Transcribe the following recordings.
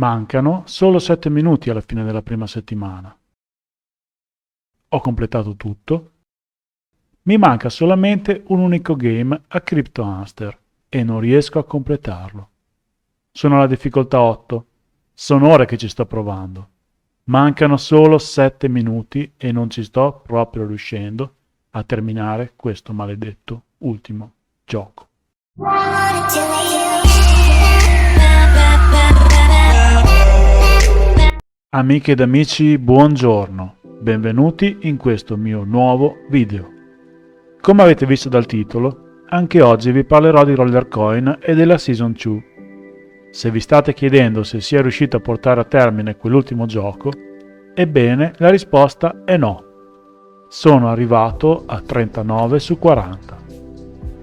Mancano solo 7 minuti alla fine della prima settimana. Ho completato tutto. Mi manca solamente un unico game a Crypto Hamster e non riesco a completarlo. Sono alla difficoltà 8. Sono ore che ci sto provando. Mancano solo 7 minuti e non ci sto proprio riuscendo a terminare questo maledetto ultimo gioco. Amiche ed amici, buongiorno. Benvenuti in questo mio nuovo video. Come avete visto dal titolo, anche oggi vi parlerò di Rollercoin e della Season 2. Se vi state chiedendo se sia riuscito a portare a termine quell'ultimo gioco, ebbene la risposta è no. Sono arrivato a 39 su 40.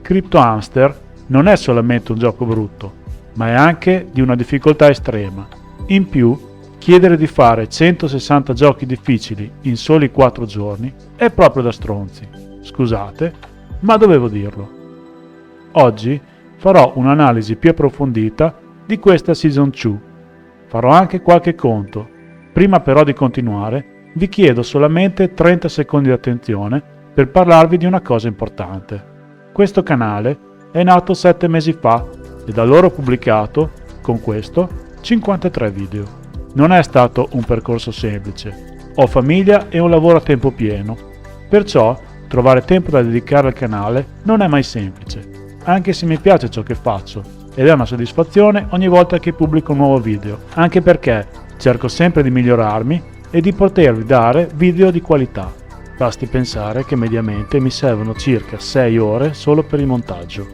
Crypto Hamster non è solamente un gioco brutto, ma è anche di una difficoltà estrema. In più, chiedere di fare 160 giochi difficili in soli 4 giorni è proprio da stronzi. Scusate, ma dovevo dirlo. Oggi farò un'analisi più approfondita di questa Season 2. Farò anche qualche conto. Prima però di continuare, vi chiedo solamente 30 secondi di attenzione per parlarvi di una cosa importante. Questo canale è nato 7 mesi fa e da allora ho pubblicato, con questo, 53 video. Non è stato un percorso semplice. Ho famiglia e un lavoro a tempo pieno, perciò trovare tempo da dedicare al canale non è mai semplice, anche se mi piace ciò che faccio ed è una soddisfazione ogni volta che pubblico un nuovo video, anche perché cerco sempre di migliorarmi e di potervi dare video di qualità. Basti pensare che mediamente mi servono circa 6 ore solo per il montaggio.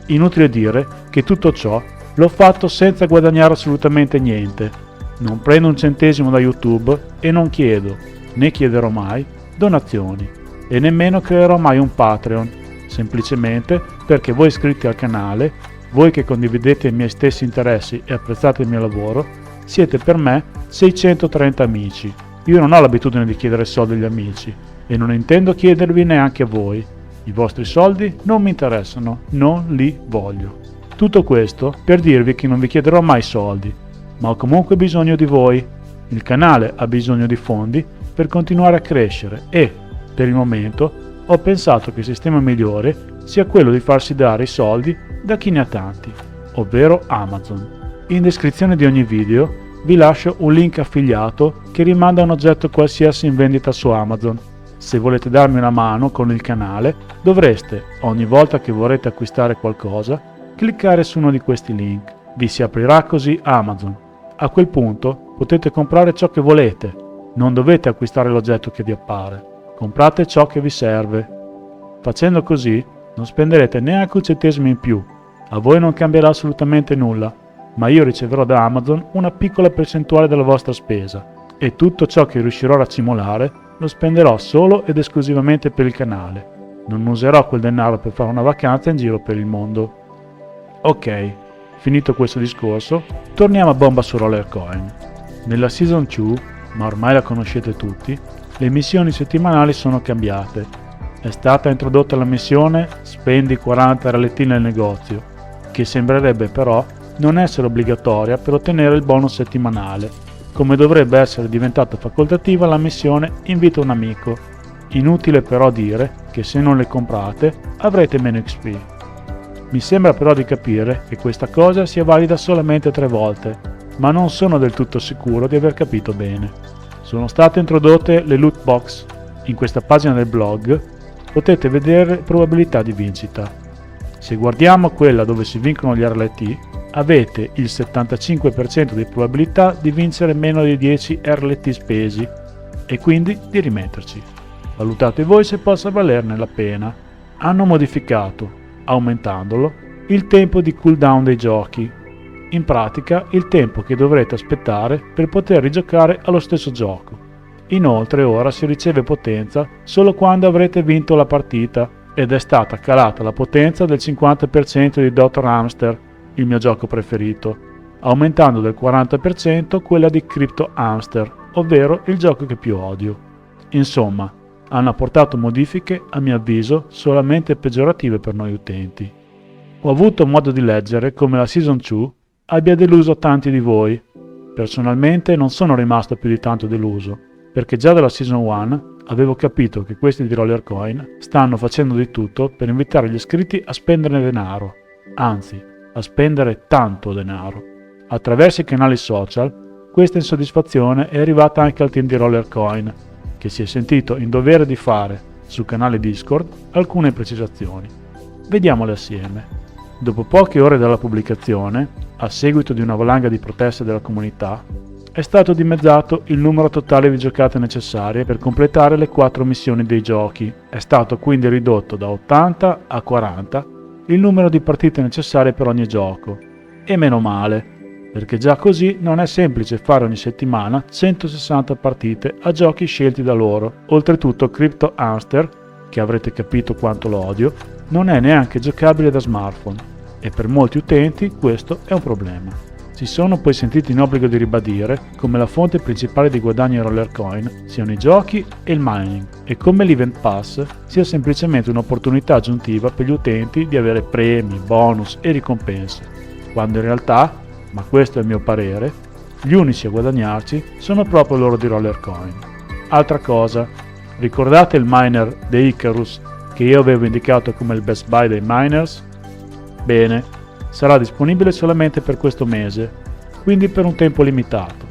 Inutile dire che tutto ciò l'ho fatto senza guadagnare assolutamente niente. Non prendo un centesimo da YouTube e non chiedo, né chiederò mai, donazioni e nemmeno creerò mai un Patreon, semplicemente perché voi iscritti al canale, voi che condividete i miei stessi interessi e apprezzate il mio lavoro, siete per me 630 amici. Io non ho l'abitudine di chiedere soldi agli amici e non intendo chiedervi neanche a voi. I vostri soldi non mi interessano, non li voglio. Tutto questo per dirvi che non vi chiederò mai soldi, ma ho comunque bisogno di voi. Il canale ha bisogno di fondi per continuare a crescere e, per il momento, ho pensato che il sistema migliore sia quello di farsi dare i soldi da chi ne ha tanti, ovvero Amazon. In descrizione di ogni video vi lascio un link affiliato che rimanda a un oggetto qualsiasi in vendita su Amazon. Se volete darmi una mano con il canale, dovreste, ogni volta che vorrete acquistare qualcosa, cliccare su uno di questi link. Vi si aprirà così Amazon. A quel punto potete comprare ciò che volete. Non dovete acquistare l'oggetto che vi appare. Comprate ciò che vi serve. Facendo così non spenderete neanche un centesimo in più. A voi non cambierà assolutamente nulla, ma io riceverò da Amazon una piccola percentuale della vostra spesa e tutto ciò che riuscirò a racimolare lo spenderò solo ed esclusivamente per il canale. Non userò quel denaro per fare una vacanza in giro per il mondo. Ok, finito questo discorso, torniamo a bomba su Rollercoin. Nella Season 2, ma ormai la conoscete tutti, le missioni settimanali sono cambiate. È stata introdotta la missione Spendi 40 RLT nel negozio, che sembrerebbe però non essere obbligatoria per ottenere il bonus settimanale, come dovrebbe essere diventata facoltativa la missione Invita un amico. Inutile però dire che se non le comprate avrete meno XP. Mi sembra però di capire che questa cosa sia valida solamente 3 volte, ma non sono del tutto sicuro di aver capito bene. Sono state introdotte le loot box. In questa pagina del blog potete vedere probabilità di vincita. Se guardiamo quella dove si vincono gli RLT, avete il 75% di probabilità di vincere meno di 10 RLT spesi e quindi di rimetterci. Valutate voi se possa valerne la pena. Hanno modificato, aumentandolo, il tempo di cooldown dei giochi. In pratica il tempo che dovrete aspettare per poter rigiocare allo stesso gioco. Inoltre ora si riceve potenza solo quando avrete vinto la partita ed è stata calata la potenza del 50% di Dr. Hamster, il mio gioco preferito, aumentando del 40% quella di Crypto Hamster, ovvero il gioco che più odio. Insomma, hanno apportato modifiche, a mio avviso, solamente peggiorative per noi utenti. Ho avuto modo di leggere come la Season 2 abbia deluso tanti di voi. Personalmente non sono rimasto più di tanto deluso, perché già dalla Season 1 avevo capito che questi di Rollercoin stanno facendo di tutto per invitare gli iscritti a spendere denaro, anzi, a spendere tanto denaro. Attraverso i canali social, questa insoddisfazione è arrivata anche al team di Rollercoin, che si è sentito in dovere di fare, sul canale Discord, alcune precisazioni. Vediamole assieme. Dopo poche ore dalla pubblicazione, a seguito di una valanga di proteste della comunità, è stato dimezzato il numero totale di giocate necessarie per completare le 4 missioni dei giochi. È stato quindi ridotto da 80 a 40 il numero di partite necessarie per ogni gioco. E meno male, perché già così non è semplice fare ogni settimana 160 partite a giochi scelti da loro. Oltretutto Crypto Hamster, che avrete capito quanto lo odio, non è neanche giocabile da smartphone e per molti utenti questo è un problema. Si sono poi sentiti in obbligo di ribadire come la fonte principale di guadagno in Rollercoin siano i giochi e il mining e come l'Event Pass sia semplicemente un'opportunità aggiuntiva per gli utenti di avere premi, bonus e ricompense, quando in realtà, ma questo è il mio parere, gli unici a guadagnarci sono proprio loro di Rollercoin. Altra cosa, ricordate il miner The Icarus che io avevo indicato come il best buy dei miners? Bene, sarà disponibile solamente per questo mese, quindi per un tempo limitato.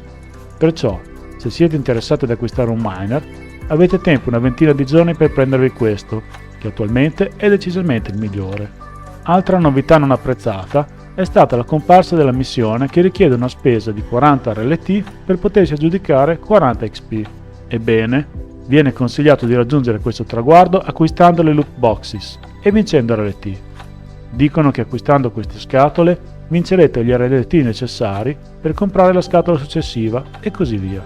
Perciò, se siete interessati ad acquistare un miner, avete tempo una ventina di giorni per prendervi questo, che attualmente è decisamente il migliore. Altra novità non apprezzata è stata la comparsa della missione che richiede una spesa di 40 RLT per potersi aggiudicare 40 XP. Ebbene, viene consigliato di raggiungere questo traguardo acquistando le loot boxes e vincendo RLT. Dicono che acquistando queste scatole vincerete gli RLT necessari per comprare la scatola successiva e così via.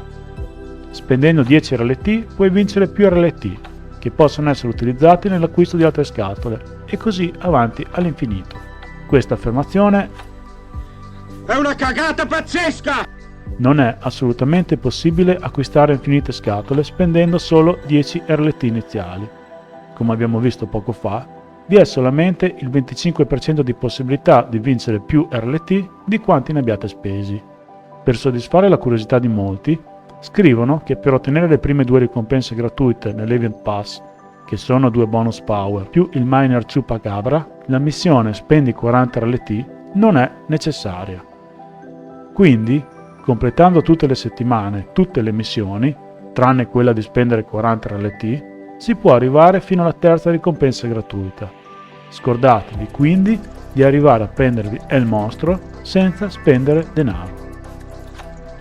Spendendo 10 RLT puoi vincere più RLT, che possono essere utilizzati nell'acquisto di altre scatole, e così avanti all'infinito. Questa affermazione è una cagata pazzesca! Non è assolutamente possibile acquistare infinite scatole spendendo solo 10 RLT iniziali. Come abbiamo visto poco fa, vi è solamente il 25% di possibilità di vincere più RLT di quanti ne abbiate spesi. Per soddisfare la curiosità di molti, scrivono che per ottenere le prime 2 ricompense gratuite nell'Event Pass, che sono 2 bonus power più il miner Chupacabra, la missione Spendi 40 RLT non è necessaria. Quindi, completando tutte le settimane tutte le missioni, tranne quella di spendere 40 RLT, si può arrivare fino alla terza ricompensa gratuita. Scordatevi quindi di arrivare a prendervi El Mostro senza spendere denaro.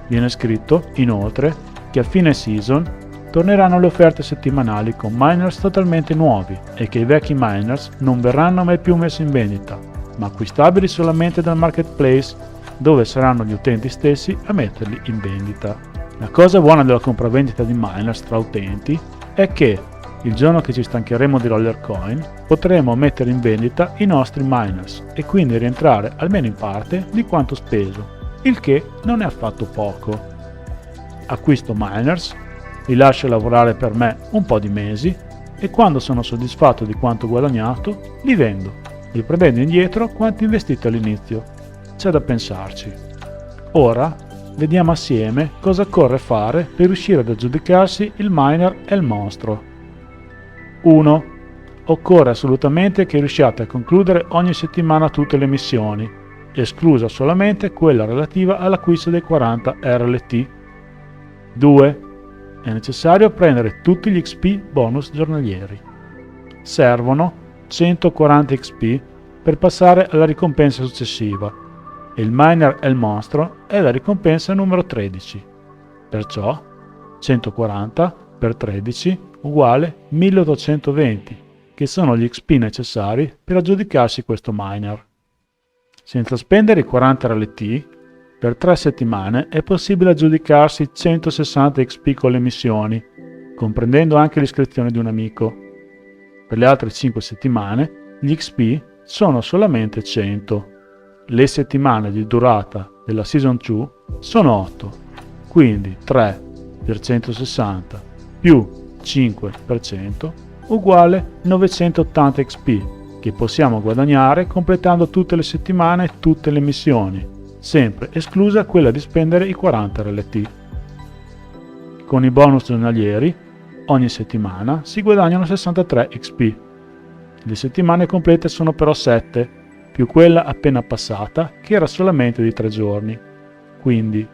Viene scritto, inoltre, che a fine season torneranno le offerte settimanali con miners totalmente nuovi e che i vecchi miners non verranno mai più messi in vendita, ma acquistabili solamente dal marketplace, dove saranno gli utenti stessi a metterli in vendita. La cosa buona della compravendita di miners tra utenti è che il giorno che ci stancheremo di Rollercoin potremo mettere in vendita i nostri miners e quindi rientrare almeno in parte di quanto speso, il che non è affatto poco. Acquisto miners, li lascio lavorare per me un po' di mesi e quando sono soddisfatto di quanto guadagnato li vendo, riprendendo indietro quanto investito all'inizio. C'è da pensarci. Ora vediamo assieme cosa occorre fare per riuscire ad aggiudicarsi il miner El Mostro. 1. Occorre assolutamente che riusciate a concludere ogni settimana tutte le missioni, esclusa solamente quella relativa all'acquisto dei 40 RLT. 2. È necessario prendere tutti gli XP bonus giornalieri. Servono 140 XP per passare alla ricompensa successiva e il miner El Mostro è la ricompensa numero 13. Perciò 140 per 13 uguale 1820, che sono gli XP necessari per aggiudicarsi questo miner. Senza spendere i 40 RLT, per 3 settimane è possibile aggiudicarsi 160 XP con le missioni, comprendendo anche l'iscrizione di un amico. Per le altre 5 settimane gli XP sono solamente 100. Le settimane di durata della Season 2 sono 8, quindi 3 per 160 più 5% uguale 980 XP che possiamo guadagnare completando tutte le settimane tutte le missioni, sempre esclusa quella di spendere i 40 RLT. Con i bonus giornalieri, ogni settimana si guadagnano 63 XP. Le settimane complete sono però 7, più quella appena passata che era solamente di 3 giorni. Quindi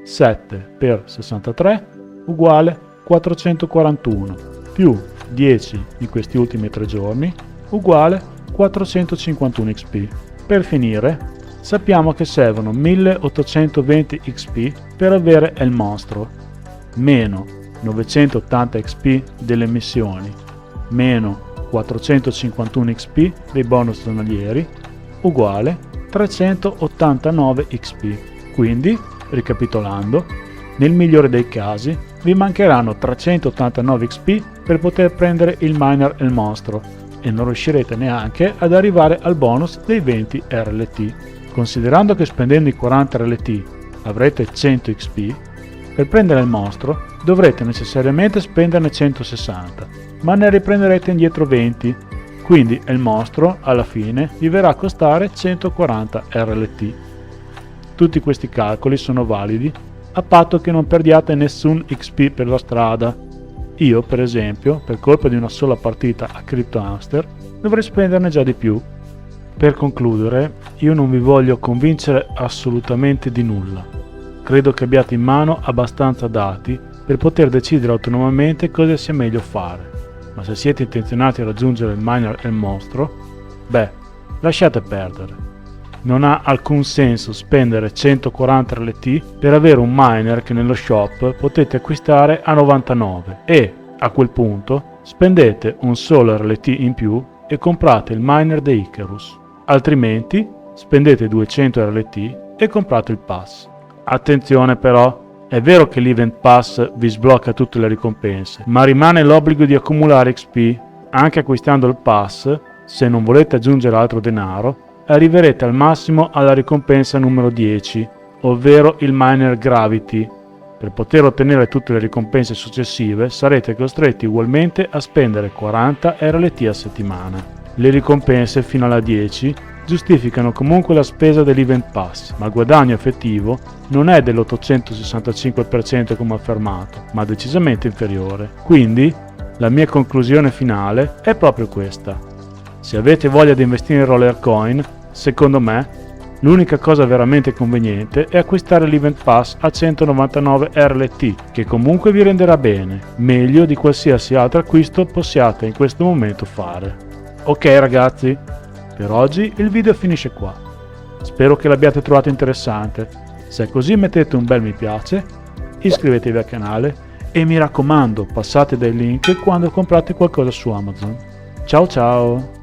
7 per 63 uguale 441, più 10 di questi ultimi 3 giorni uguale 451 XP. Per finire, sappiamo che servono 1820 XP per avere il mostro, meno 980 XP delle missioni, meno 451 XP dei bonus giornalieri, uguale 389 XP. Quindi, ricapitolando, nel migliore dei casi vi mancheranno 389 XP per poter prendere il miner e il mostro e non riuscirete neanche ad arrivare al bonus dei 20 RLT. Considerando che spendendo i 40 RLT avrete 100 XP, per prendere il mostro dovrete necessariamente spenderne 160, ma ne riprenderete indietro 20, quindi il mostro alla fine vi verrà a costare 140 RLT. Tutti questi calcoli sono validi a patto che non perdiate nessun XP per la strada. Io, per esempio, per colpa di una sola partita a Crypto Hamster, dovrei spenderne già di più. Per concludere, io non vi voglio convincere assolutamente di nulla. Credo che abbiate in mano abbastanza dati per poter decidere autonomamente cosa sia meglio fare. Ma se siete intenzionati a raggiungere il miner e il mostro, beh, lasciate perdere. Non ha alcun senso spendere 140 RLT per avere un miner che nello shop potete acquistare a 99 e, a quel punto, spendete un solo RLT in più e comprate il miner di Icarus. Altrimenti, spendete 200 RLT e comprate il pass. Attenzione però, è vero che l'Event Pass vi sblocca tutte le ricompense, ma rimane l'obbligo di accumulare XP. Anche acquistando il pass, se non volete aggiungere altro denaro, arriverete al massimo alla ricompensa numero 10, ovvero il Miner Gravity. Per poter ottenere tutte le ricompense successive sarete costretti ugualmente a spendere 40 RLT a settimana. Le ricompense fino alla 10 giustificano comunque la spesa dell'Event Pass, ma il guadagno effettivo non è dell'865% come affermato, ma decisamente inferiore. Quindi, la mia conclusione finale è proprio questa. Se avete voglia di investire in Roller Coin, secondo me, l'unica cosa veramente conveniente è acquistare l'Event Pass a 199 RLT, che comunque vi renderà bene, meglio di qualsiasi altro acquisto possiate in questo momento fare. Ok ragazzi, per oggi il video finisce qua. Spero che l'abbiate trovato interessante. Se è così mettete un bel mi piace, iscrivetevi al canale e mi raccomando passate dai link quando comprate qualcosa su Amazon. Ciao ciao!